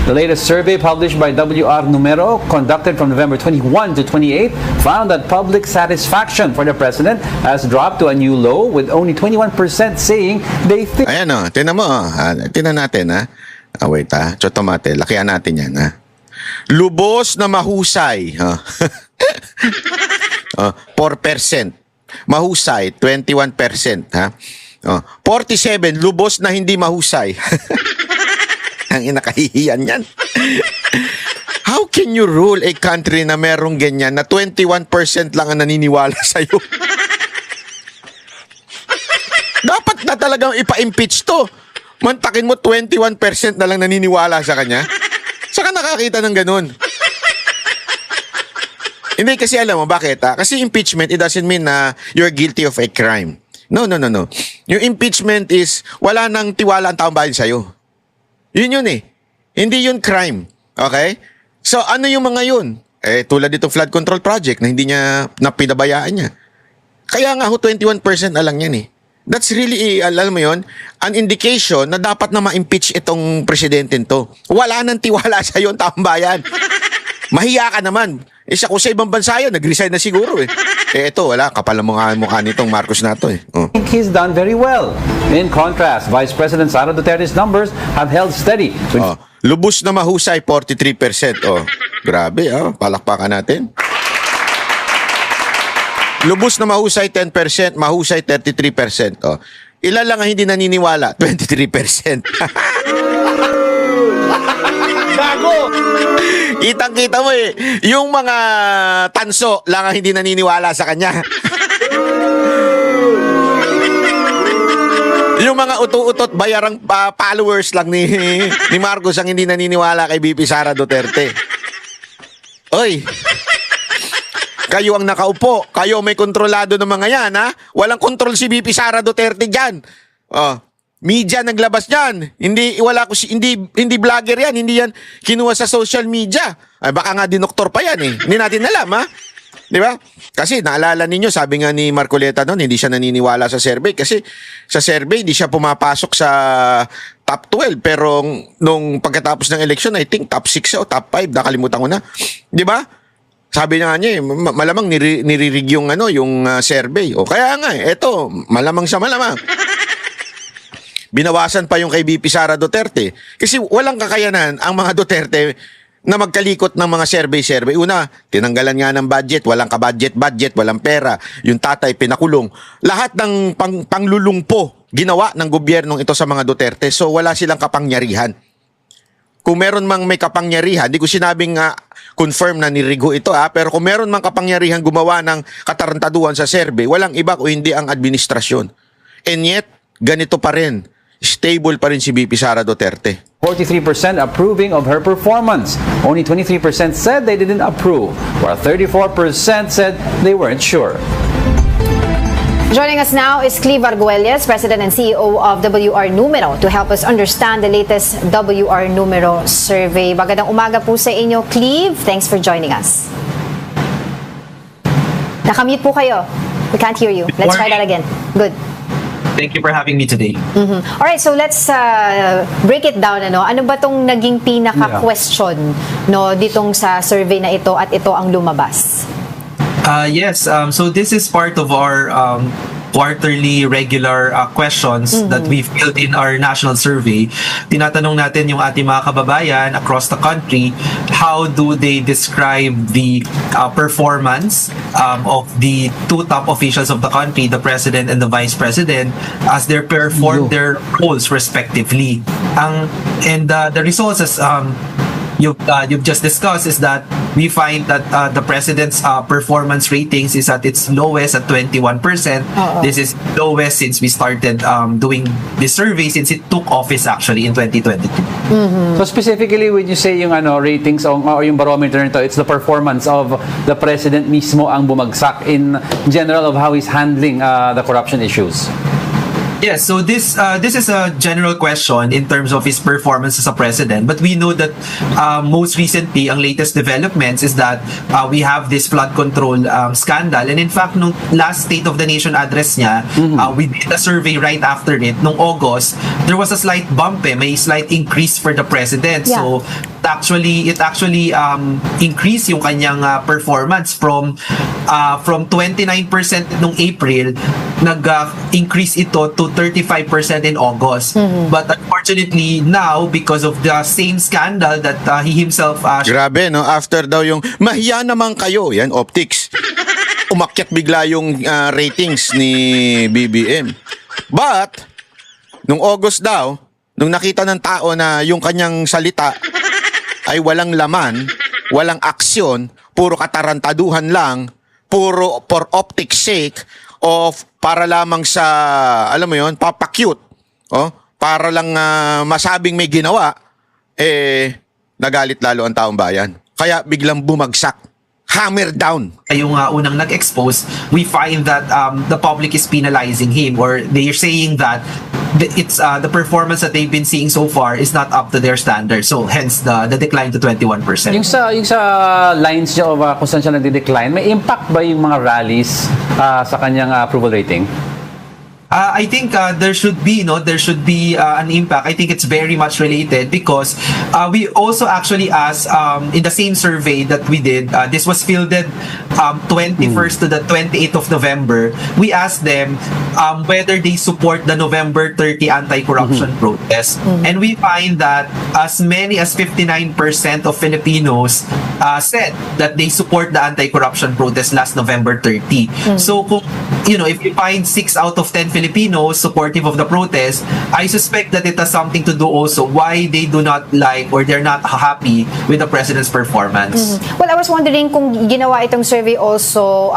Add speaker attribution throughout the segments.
Speaker 1: The latest survey published by WR Numero, conducted from November 21 to 28, found that public satisfaction for the president has dropped to a new low, with only 21% saying they think...
Speaker 2: Ayan o, tinan mo. Tinan natin ha. Wait ha. Chotomate, lakihan natin yan ha. Lubos na mahusay. 4%. Mahusay, 21%. Ha? 47, lubos na hindi mahusay. Ang inakahihiyan yan. How can you rule a country na merong ganyan na 21% lang ang naniniwala sa'yo? Dapat na talagang ipa-impeach to. Mantakin mo 21% na lang naniniwala sa kanya. Saka nakakita ng ganun. Hindi, kasi alam mo, bakit? Kasi impeachment, it doesn't mean na you're guilty of a crime. No. Yung impeachment is, wala nang tiwala ang taong bayan sa'yo. Yun eh. Hindi yun crime. Okay? So, ano yung mga yun? Tulad itong flood control project na hindi niya, napinabayaan niya. Kaya nga 21% na lang yan eh. That's really, alam mo yun, an indication na dapat na ma-impeach itong presidente to. Wala nang tiwala sa'yo ang taong bayan. Mahiya ka naman. Siya kung sa ibang bansa yun, nag-resign na siguro eh. Ito, wala, kapal ang mukha nitong Marcos na to eh.
Speaker 1: I think he's done very well. In contrast, Vice President Sara Duterte's numbers have held steady.
Speaker 2: Lubos na mahusay, 43%. Grabe, palakpakan natin. Lubos na mahusay, 10%. Mahusay, 33%. Ilan lang ang hindi naniniwala? 23%. Gago! Kitang-kita mo eh. Yung mga tanso lang ang hindi naniniwala sa kanya. Yung mga utot-utot bayarang followers lang ni Marcos ang hindi naniniwala kay VP Sara Duterte. Oy! Kayo ang nakaupo. Kayo may kontrolado ng mga yan, ha? Walang kontrol si VP Sara Duterte dyan. Media naglabas niyan. Hindi vlogger yan. Hindi yan kinuha sa social media. Ay, baka nga dinoktor pa yan eh. Hindi natin alam, ha? Di ba? Kasi naalala ninyo, sabi nga ni Marcoleta noon, hindi siya naniniwala sa survey. Kasi sa survey, hindi siya pumapasok sa top 12. Pero nung pagkatapos ng election, I think top 6 o top 5. Nakalimutan ko na. Di ba? Sabi niya malamang niririg yung survey. O kaya nga, eto, malamang sa malamang. Binawasan pa yung kay VP Sara Duterte. Kasi walang kakayanan ang mga Duterte na magkalikot ng mga survey. Una, tinanggalan nga ng budget, walang ka-budget, walang pera. Yung tatay pinakulong. Lahat ng panglulungpo ginawa ng gobyernong ito sa mga Duterte. So wala silang kapangyarihan. Kung meron mang may kapangyarihan, di ko sinabing confirm na nirigo ito pero kung meron mang kapangyarihan gumawa ng katarantaduhan sa survey, walang iba o hindi ang administrasyon. And yet, ganito pa rin. Stable pa rin si VP Sara Duterte.
Speaker 1: 43% approving of her performance. Only 23% said they didn't approve, while 34% said they weren't sure.
Speaker 3: Joining us now is Cleve Arguelles, President and CEO of WR Numero, to help us understand the latest WR Numero survey. Magandang umaga po sa inyo, Cleve. Thanks for joining us. Nakamute po kayo. We can't hear you. Let's try that again. Good.
Speaker 4: Thank you for having me today.
Speaker 3: Alright, so let's break it down. Ano ba tong naging pinaka-question ditong sa survey na ito at ito ang lumabas?
Speaker 4: Yes, so this is part of our quarterly regular questions that we filled in our national survey. Tinatanong natin yung ating mga kababayan across the country, how do they describe the performance of the two top officials of the country, the president and the vice president, as they perform their roles respectively. And the results, as you've just discussed, is that we find that the president's performance ratings is at its lowest at 21%. This is lowest since we started doing this survey, since it took office actually in 2022.
Speaker 1: So specifically, when you say yung ratings o yung barometer nito, it's the performance of the president mismo ang bumagsak in general of how he's handling the corruption issues.
Speaker 4: Yes, so this is a general question in terms of his performance as a president. But we know that most recently, ang latest developments is that we have this flood control scandal. And in fact, nung last State of the Nation address niya, we did a survey right after it. Nung August, there was a slight bump, may slight increase for the president.
Speaker 3: Yeah.
Speaker 4: So actually increased yung kanyang performance from 29% nung April, nag-increase ito to 35% in August. But unfortunately now, because of the same scandal that he himself
Speaker 2: Grabe, no? After daw yung, mahiya naman kayo, yan, optics. Umakyat bigla yung ratings ni BBM. But, nung August daw, nung nakita ng tao na yung kanyang salita ay walang laman, walang aksyon, puro katarantaduhan lang, puro for optics sake, of para lamang sa, alam mo yon, papakyut, para lang masabing may ginawa, nagalit lalo ang taong bayan. Kaya biglang bumagsak. Hammer down.
Speaker 4: Yung unang nag-expose, we find that the public is penalizing him, or they are saying that the performance that they've been seeing so far is not up to their standards. So hence the decline to 21%.
Speaker 1: Yung sa lines niya of kung saan siya nagde-decline, may impact ba yung mga rallies sa kanyang approval rating?
Speaker 4: I think there should be an impact. I think it's very much related because we also actually asked in the same survey that we did. This was fielded 21st to the 28th of November. We asked them whether they support the November 30 anti-corruption protest, and we find that as many as 59% of Filipinos said that they support the anti-corruption protest last November 30. So kung if you find 6 out of 10 Filipinos supportive of the protest, I suspect that it has something to do also why they do not like or they're not happy with the president's performance.
Speaker 3: Well, I was wondering kung ginawa itong survey also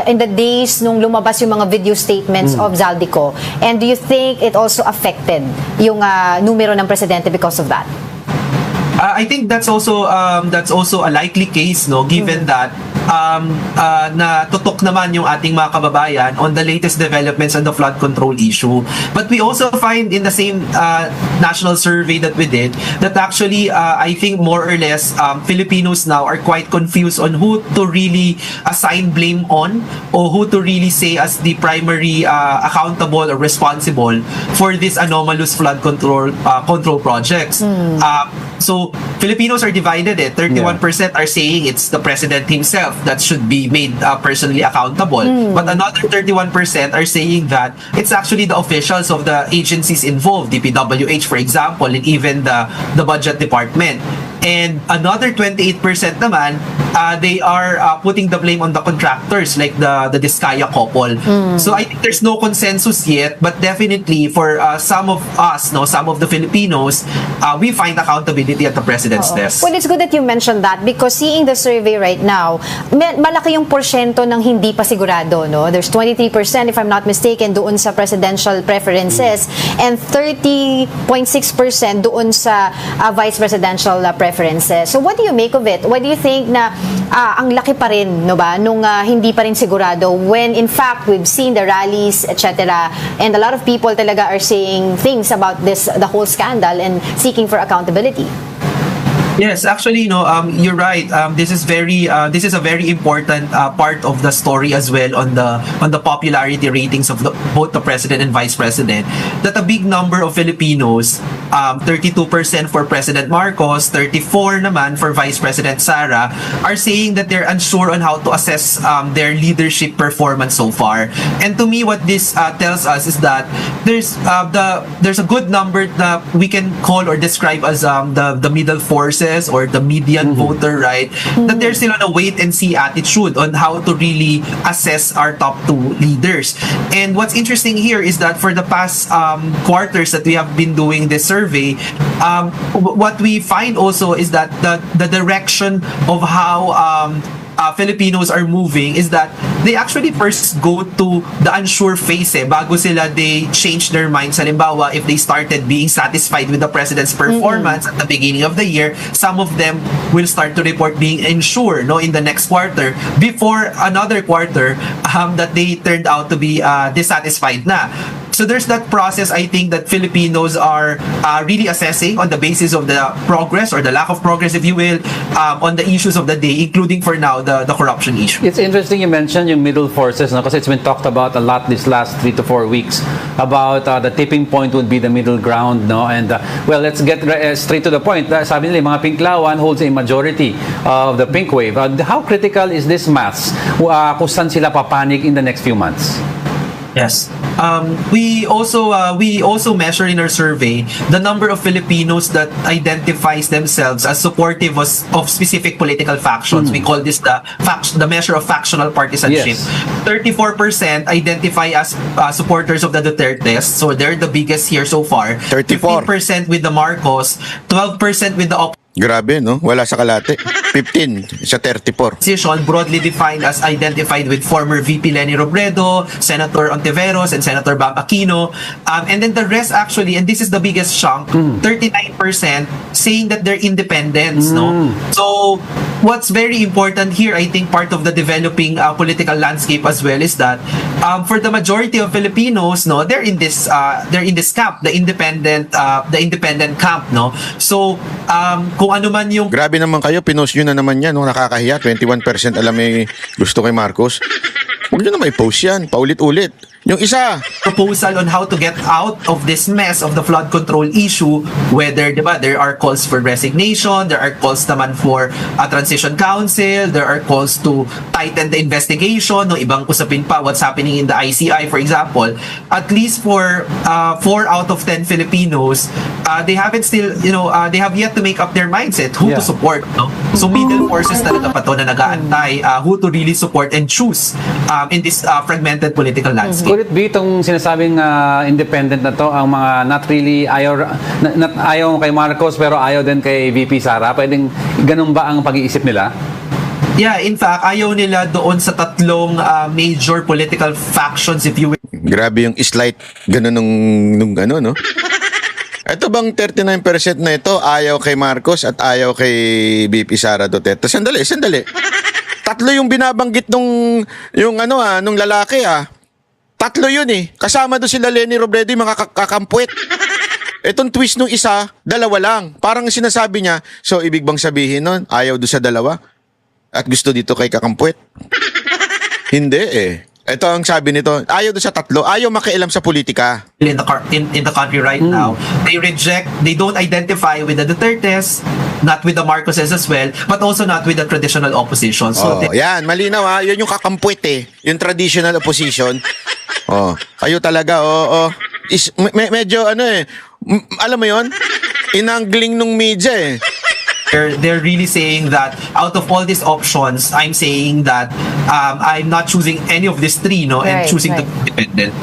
Speaker 3: in the days nung lumabas yung mga video statements of Zaldico, and do you think it also affected yung numero ng presidente because of that?
Speaker 4: I think that's also a likely case, no, given that na tutok naman yung ating mga kababayan on the latest developments on the flood control issue. But we also find in the same national survey that we did that actually I think more or less Filipinos now are quite confused on who to really assign blame on, or who to really say as the primary accountable or responsible for this anomalous flood control projects. So Filipinos are divided. 31% are saying it's the president himself that should be made personally accountable. But another 31% are saying that it's actually the officials of the agencies involved, DPWH for example, and even the budget department. And another 28% naman, they are putting the blame on the contractors like the Diskaya couple. So I think there's no consensus yet, but definitely for some of us, some of the Filipinos, we find accountability at the president's desk.
Speaker 3: Well, it's good that you mentioned that because seeing the survey right now, malaki yung porsyento ng hindi pa sigurado, no? There's 23% if I'm not mistaken doon sa presidential preferences and 30.6% doon sa vice presidential preferences. So what do you make of it? Why do you think na ang laki pa rin, no ba, nung hindi pa rin sigurado when in fact we've seen the rallies, etc. And a lot of people talaga are saying things about the whole scandal and seeking for accountability.
Speaker 4: Yes, actually, you're right. This is a very important part of the story as well on the popularity ratings of both the president and vice president. That a big number of Filipinos, 32% for President Marcos, 34% naman for Vice President Sara, are saying that they're unsure on how to assess their leadership performance so far. And to me, what this tells us is that there's a good number that we can call or describe as the middle forces or the median voter, right? That they're still on a wait and see attitude on how to really assess our top two leaders. And what's interesting here is that for the past quarters that we have been doing this survey, what we find also is that the direction of how Filipinos are moving is that they actually first go to the unsure phase bago sila they change their minds. Halimbawa, if they started being satisfied with the president's performance at the beginning of the year, some of them will start to report being unsure in the next quarter before another quarter that they turned out to be dissatisfied na. So there's that process, I think, that Filipinos are really assessing on the basis of the progress or the lack of progress, if you will, on the issues of the day, including for now the corruption issue.
Speaker 1: It's interesting you mentioned yung middle forces, no? Kasi it's been talked about a lot this last 3 to 4 weeks about the tipping point would be the middle ground, no? And well, let's get straight to the point. Sabi nila, yung mga Pinklawan holds a majority of the pink wave. How critical is this maths kung saan sila papanig in the next few months?
Speaker 4: Yes. We also measure in our survey the number of Filipinos that identifies themselves as supportive of specific political factions. We call this the measure of factional partisanship.
Speaker 1: Yes.
Speaker 4: 34% identify as supporters of the Dutertes, so they're the biggest here so far.
Speaker 2: 34.
Speaker 4: 15% with the Marcos, 12% with the
Speaker 2: Grabe, no? Wala sa kalate. 15 sa 34.
Speaker 4: opposition, broadly defined as identified with former VP Leni Robredo, Senator Ontiveros, and Senator Bam Aquino. And then the rest actually, and this is the biggest chunk, 39% saying that they're independents, no? So, what's very important here, I think part of the developing political landscape as well is that for the majority of Filipinos, no, they're in this camp, the independent camp, no? So, kung ano man yung
Speaker 2: Grabe naman kayo, pinost nyo na naman yan, no? Nakakahiya. 21% alam may gusto kay Marcos. Huwag nyo na may post yan, paulit-ulit. Yung isa,
Speaker 4: proposal on how to get out of this mess of the flood control issue, whether, di ba, there are calls for resignation, there are calls naman for a transition council, there are calls to tighten the investigation, no, ibang usapin pa, what's happening in the ICI, for example. At least for 4 out of 10 Filipinos, they haven't still, they have yet to make up their mindset who
Speaker 1: Yeah.
Speaker 4: to support, no? So middle forces talaga pa to na nag-aantay who to really support and choose in this fragmented political landscape.
Speaker 1: Could it be itong sinasabing independent na to, ang mga not really ayaw kay Marcos pero ayaw din kay VP Sara? Pwedeng ganun ba ang pag-iisip nila?
Speaker 4: Yeah, in fact, ayaw nila doon sa tatlong major political factions, if you will.
Speaker 2: grabe yung slight ganun nung ano, no? Ito bang 39% na ito ayaw kay Marcos at ayaw kay VP Sara Duterte? Sandali. Tatlo yung binabanggit nung lalaki. Tatlo yun eh. Kasama doon sila Leni Robredo, yung mga kakampwet. Itong twist nung isa, dalawa lang. Parang sinasabi niya, so ibig bang sabihin nun, ayaw doon sa dalawa? At gusto dito kay kakampwet? Hindi eh. Ito ang sabi nito, ayaw doon sa tatlo, ayaw makialam sa politika.
Speaker 4: In the country right now, they don't identify with the Dutertes, not with the Marcoses as well, but also not with the traditional opposition. So
Speaker 2: Yan, malinaw Yun yung kakampwet eh. Yung traditional opposition. Kayo talaga, medyo alam mo yon, inangling nung media eh.
Speaker 4: they're really saying that out of all these options, I'm saying that I'm not choosing any of these three, no, and
Speaker 3: Right,
Speaker 4: choosing
Speaker 3: right.
Speaker 4: to be independent.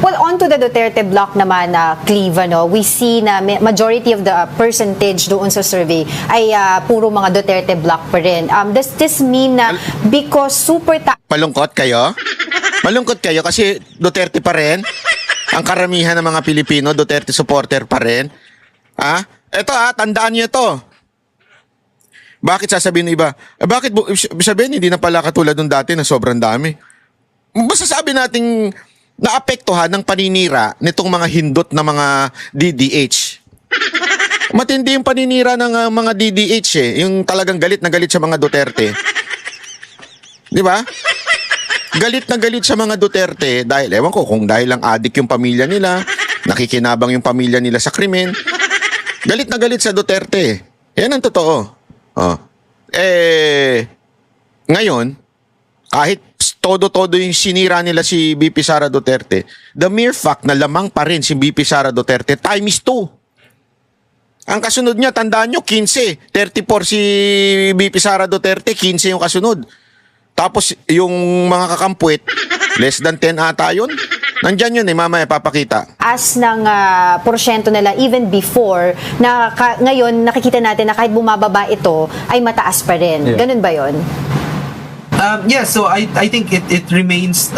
Speaker 3: Well, on to the Duterte block naman, Cleve, we see na majority of the percentage doon sa survey ay puro mga Duterte block pa rin. Does this mean na because super
Speaker 2: Malungkot kayo? Malungkot kayo kasi Duterte pa rin. Ang karamihan ng mga Pilipino, Duterte supporter pa rin. Ito tandaan niyo to. Bakit sasabihin ng iba? Bakit sabihin hindi na pala katulad nung dati na sobrang dami? Basta sabi nating naapektuhan ng paninira nitong mga hindot na mga DDH. Matindi yung paninira ng mga DDH eh. Yung talagang galit na galit sa mga Duterte. Di ba? Galit na galit sa mga Duterte dahil, ewan ko kung dahil lang adik yung pamilya nila, nakikinabang yung pamilya nila sa krimen. Galit na galit sa Duterte. Yan ang totoo. Ngayon, kahit todo-todo yung sinira nila si BP Sara Duterte, the mere fact na lamang pa rin si BP Sara Duterte, time is 2. Ang kasunod niya, tandaan nyo, 15. 34 si BP Sara Duterte, 15 yung kasunod. Tapos yung mga kakampwet, less than 10 ata yun. Nandyan yun mamaya papakita.
Speaker 3: as ng porsyento nila even before na ngayon nakikita natin na kahit bumababa ito ay mataas pa rin.
Speaker 1: Yeah.
Speaker 3: Ganun ba yon?
Speaker 4: Yes, so I think it remains,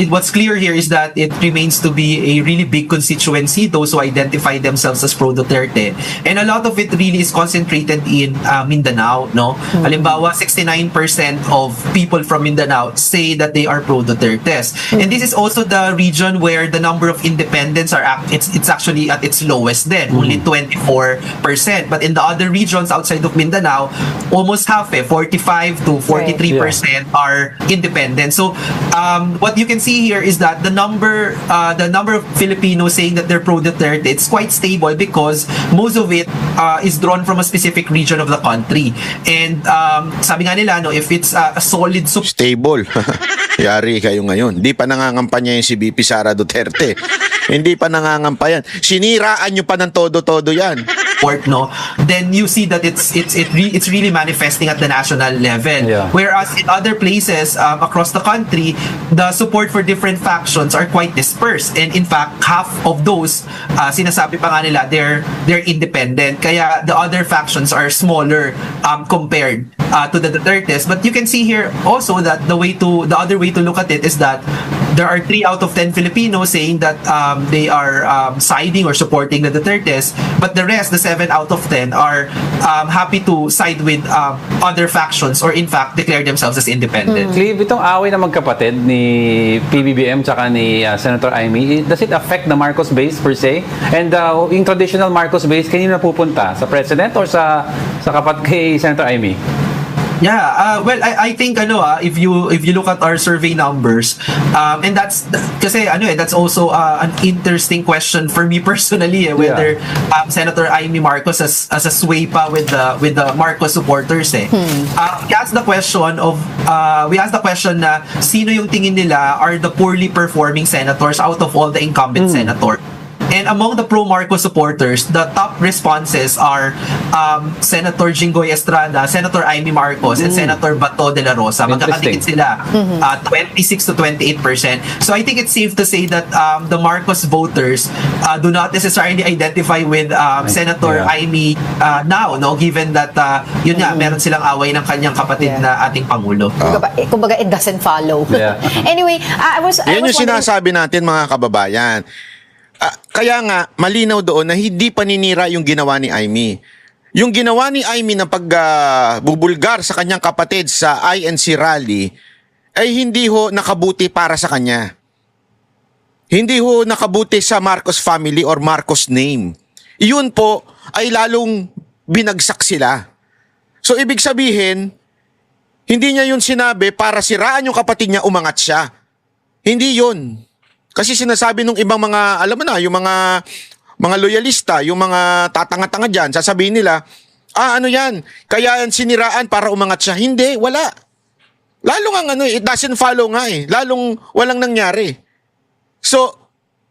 Speaker 4: what's clear here is that it remains to be a really big constituency, those who identify themselves as pro-Duterte. And a lot of it really is concentrated in Mindanao, no? Halimbawa, 69% of people from Mindanao say that they are pro-Dutertes. And this is also the region where the number of independents it's actually at its lowest then, only 24%. But in the other regions outside of Mindanao, almost half, 45 to 43% are independent. So what you can see here is that the number of Filipinos saying that they're pro Duterte, it's quite stable because most of it is drawn from a specific region of the country. And sabi nga nila, no, if it's a solid
Speaker 2: Stable. Yari kayo ngayon. Di pa nangangampanya yung si VP Sara Duterte. Hindi pa nangangampayan. Siniraan nyo pa ng todo-todo yan.
Speaker 4: support, no, then you see that it's really manifesting at the national level.
Speaker 1: Yeah.
Speaker 4: Whereas in other places across the country, the support for different factions are quite dispersed. And in fact, half of those sinasabi pa nga nila they're independent. Kaya the other factions are smaller compared to the Dutertes. But you can see here also that the other way to look at it is that there are 3 out of 10 Filipinos saying that they are siding or supporting the Dutertes, but the rest, the 7 out of 10, are happy to side with other factions or in fact declare themselves as independent.
Speaker 1: Clive, itong away na magkapatid ni PBBM tsaka ni Senator Amy, does it affect the Marcos base per se? And yung traditional Marcos base, kanino napupunta? Sa President or sa kapat kay Senator Amy?
Speaker 4: Yeah, well, I think if you look at our survey numbers, and that's kasi that's also an interesting question for me personally, whether Senator Amy Marcos has a sway pa with the Marcos supporters. We asked the question na sino yung tingin nila are the poorly performing senators out of all the incumbent senators. And among the pro-Marcos supporters, the top responses are Senator Jinggoy Estrada, Senator Amy Marcos, and Senator Bato de la Rosa. Magkakadikit sila, 26 to 28%. So I think it's safe to say that the Marcos voters do not necessarily identify with Senator Amy now, no? Given that yun nga, meron silang away ng kanyang kapatid na ating Pangulo.
Speaker 3: Kumbaga, it doesn't follow.
Speaker 1: Yeah.
Speaker 3: Anyway, I was
Speaker 2: Yan yung
Speaker 3: wondering-
Speaker 2: sinasabi natin mga kababayan. Kaya nga, malinaw doon na hindi paninira yung ginawa ni Amy. Yung ginawa ni Amy na pagbubulgar sa kanyang kapatid sa INC rally ay hindi ho nakabuti para sa kanya. Hindi ho nakabuti sa Marcos family or Marcos name. Iyon po ay lalong binagsak sila. So ibig sabihin, hindi niya yun sinabi para siraan yung kapatid niya, umangat siya. Hindi yun. Kasi sinasabi nung ibang mga, alam mo na, yung mga loyalista, yung mga tatanga-tanga dyan, sasabihin nila, ano yan, kaya yan siniraan para umangat siya. Hindi, wala. Lalong it doesn't follow nga lalong walang nangyari. So,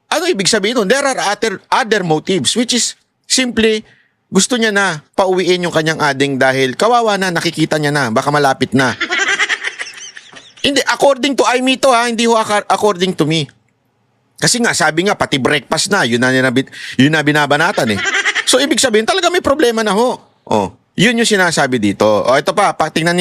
Speaker 2: ano ibig sabihin nun? There are other motives, which is simply, gusto niya na pauwiin yung kanyang ading dahil kawawa na, nakikita niya na, baka malapit na. Hindi, according to Amy to hindi ho according to me. Kasi nga, sabi nga, pati breakfast na, yun na binabanatan So, ibig sabihin, talaga may problema na ho. Yun yung sinasabi dito. Ito pa, tingnan